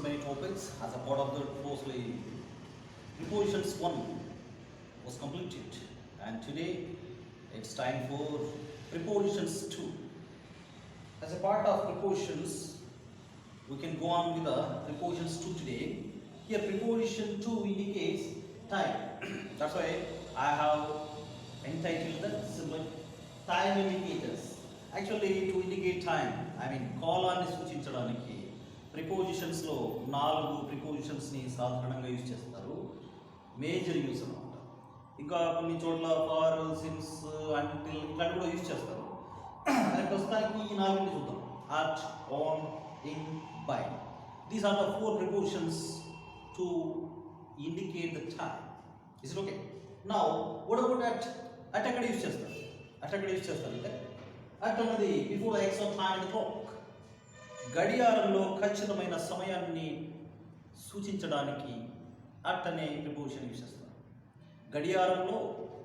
so many topics as a part of the mostly prepositions 1 was completed, and today it's time for prepositions 2. As a part of prepositions, we can go on with the prepositions 2 today. Here preposition 2 indicates time. That's why I have entitled the symbol time indicators. Actually, to indicate time, కాలాన్ని సూచించడానికి prepositions లో 4 prepositions ని సాధారణంగా use చేస్తారు. Major use అన్నమాట. ఇంకా కొన్ని చోట్ల ఫార్, సిన్స్, అంటిల్ ఇట్లాంటి కూడా యూజ్ చేస్తారు. ప్రస్తుతానికి ఈ 4 చూద్దాం. At, on, in, by. These are the 4 prepositions to indicate the time. Is it okay? Now what about at? At ఎక్కడ యూజ్ చేస్తారు? అంటే అట్ అన్నది before the exact of time in the clock. గడియారంలో ఖచ్చితమైన సమయాన్ని సూచించడానికి అట్ అనే preposition use చేస్తారు. గడియారంలో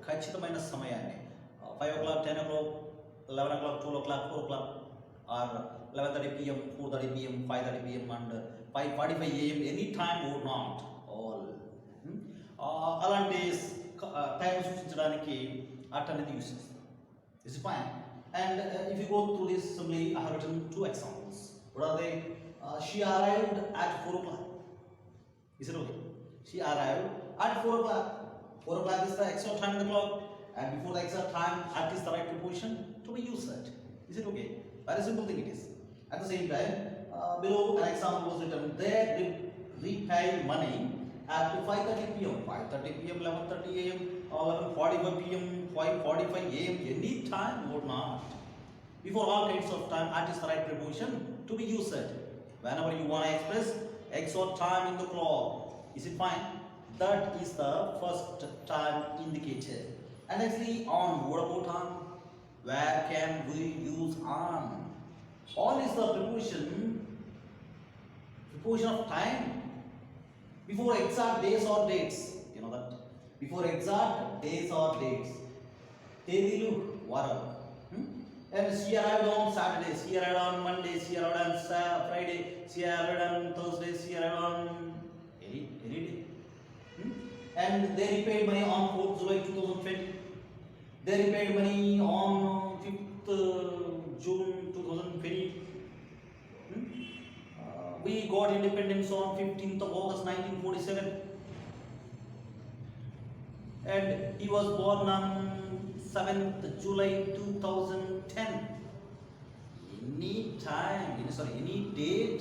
ఖచ్చితమైన సమయాన్ని 5 o'clock, 10 o'clock, 11 o'clock, 12 o'clock, 4 o'clock, or 11:30 p.m., 4:30 p.m., 5:30 p.m. and 5:45 a.m. any time or not all. అలాంటి టైం సూచించడానికి అట్ అనేది యూజ్ చేస్తారు. This is fine. And if you go through this assembly, I have written 2 examples. What are they? She arrived at 4 o'clock. Is it okay? She arrived at 4 o'clock. 4 o'clock is the exact time in the clock, and before the exact time, at is the right preposition to be used. Is it okay? Very simple thing it is. At the same time, below an example was written. They repaid money at 5:30 p.m. 5:30 p.m., 11:30 a.m., 11:45 p.m., 5:45 a.m. any time or not. Before all kinds of time, at is the right preposition to be used. Whenever you want to express exact time in the clock, is it fine? That is the first time indicator. And actually, on. What about on? Where can we use on? On is the preposition of time. Before exact days or dates, you know that. Before exact days or dates, తేదీలు వారాలు. And she arrived on Saturday, she arrived on Monday, she arrived on Friday, she arrived on Thursday, she arrived on any day. And they repaid money on 4th July 2020. They repaid money on 5th June 2020. We got independence on 15th of August 1947. And he was born on 7th July 2010. Any date,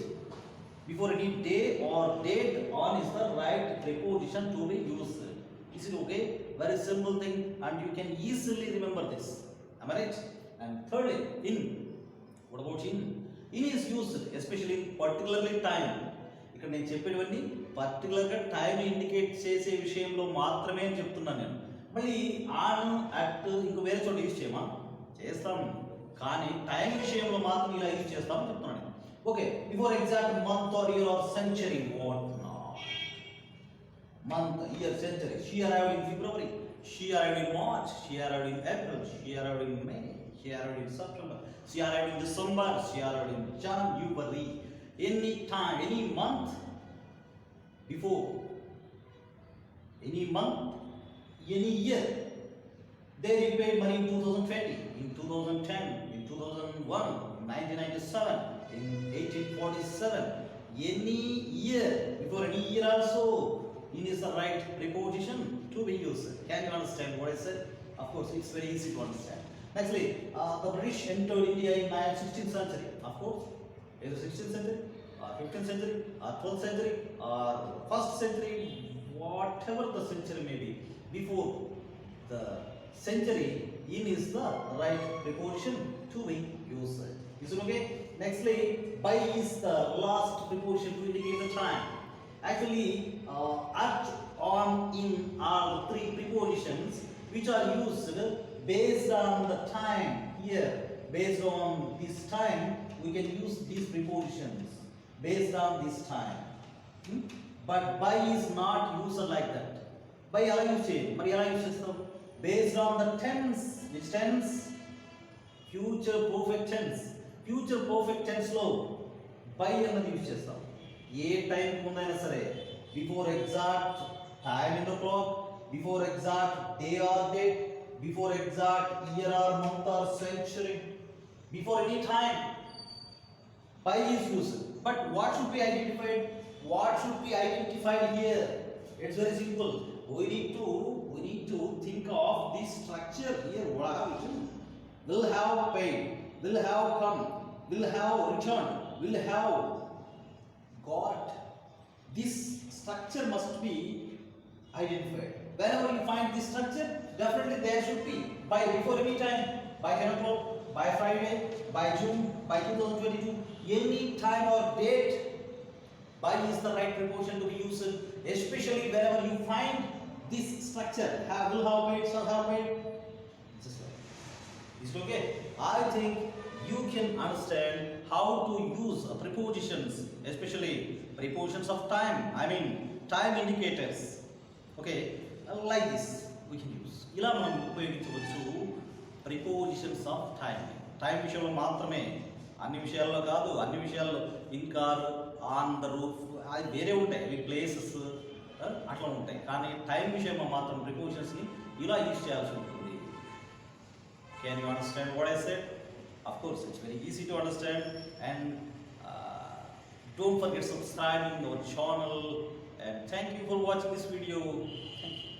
before any day or date, on is the right preposition to be used. Is it okay? Very simple thing, and you can easily remember this. Am I right? And thirdly, in. What about in? In is used especially particularly time. ఇక్కడ నేను చెప్పేవన్నీ పర్టికులర్గా time indicate చేసే విషయంలో మాత్రమే అని చెప్తున్నాను నేను. మళ్ళీ ఆన్, అట్ ఇంకో వేరే చోట యూజ్ చేయమా? చేస్తాం, కానీ టైం విషయంలో మాత్రం ఇలా యూజ్ చేస్తామని చెప్తున్నాను నేను. Okay, before exact month or year are century. What not? Month, year, century. She arrived in February, she arrived in March, she arrived in April, she arrived in May, she arrived in September, she arrived in December, she arrived in January. Any time, any month before, any month, any year. They repaid money in 2020, in 2010, in 2001, in 1997, in 1847. Any year, before any year also, in is the right preposition to be used. Can you understand what I said? Of course, it's very easy to understand. Nextly, the British entered India in 16th century. Of course, is it 16th century, or 15th century, or 12th century, or 1st century, whatever the century may be. Before the century, in is the right preposition to be used. Is it okay? Nextly, by is the last preposition to indicate the time. Actually, at, on, in are the 3 prepositions which are used based on the time. Here, based on this time, we can use these prepositions based on this time. But by is not used like that. By ఎలా use చేయాలి? మరి ఎలా use చేస్తాం? Based on the tense. Which tense? Future perfect tense. Future perfect tense లో by అన్నది use చేస్తాం. ఏ time ముందైనా సరే, before exact time in the clock, before exact day or date, before exact year are month or century, before any time by is used. But what should be identified? What should be identified here? It's very simple. We need to think of this structure here. What have written? Will have paid, will have come, will have returned, will have got. This structure must be identified. Whenever you find this structure, definitely there should be by before any time, by 10 o'clock, by Friday, by June, by 2022, any time or date, by is the right preposition to be used, especially whenever you find this structure, have, will, have, made, shall have, made. Just like is it okay? I think you can understand how to use prepositions, especially prepositions of time. I mean time indicators. Okay, like this we can use. ఇలా మనం ఉపయోగించవచ్చు prepositions of time. Time విషయంలో మాత్రమే, అన్ని విషయాల్లో కాదు. అన్ని విషయాల్లో in car, on the roof, అది వేరే ఉంటాయి, అవి ప్లేసెస్ అట్లా ఉంటాయి. కానీ టైం విషయంలో మాత్రం ప్రిపోజిషన్స్ని ఇలా యూజ్ చేయాల్సి ఉంటుంది. Can you understand what I said? Of course, it's very easy to understand, and don't forget subscribing our channel, and thank you for watching this video. Thank you.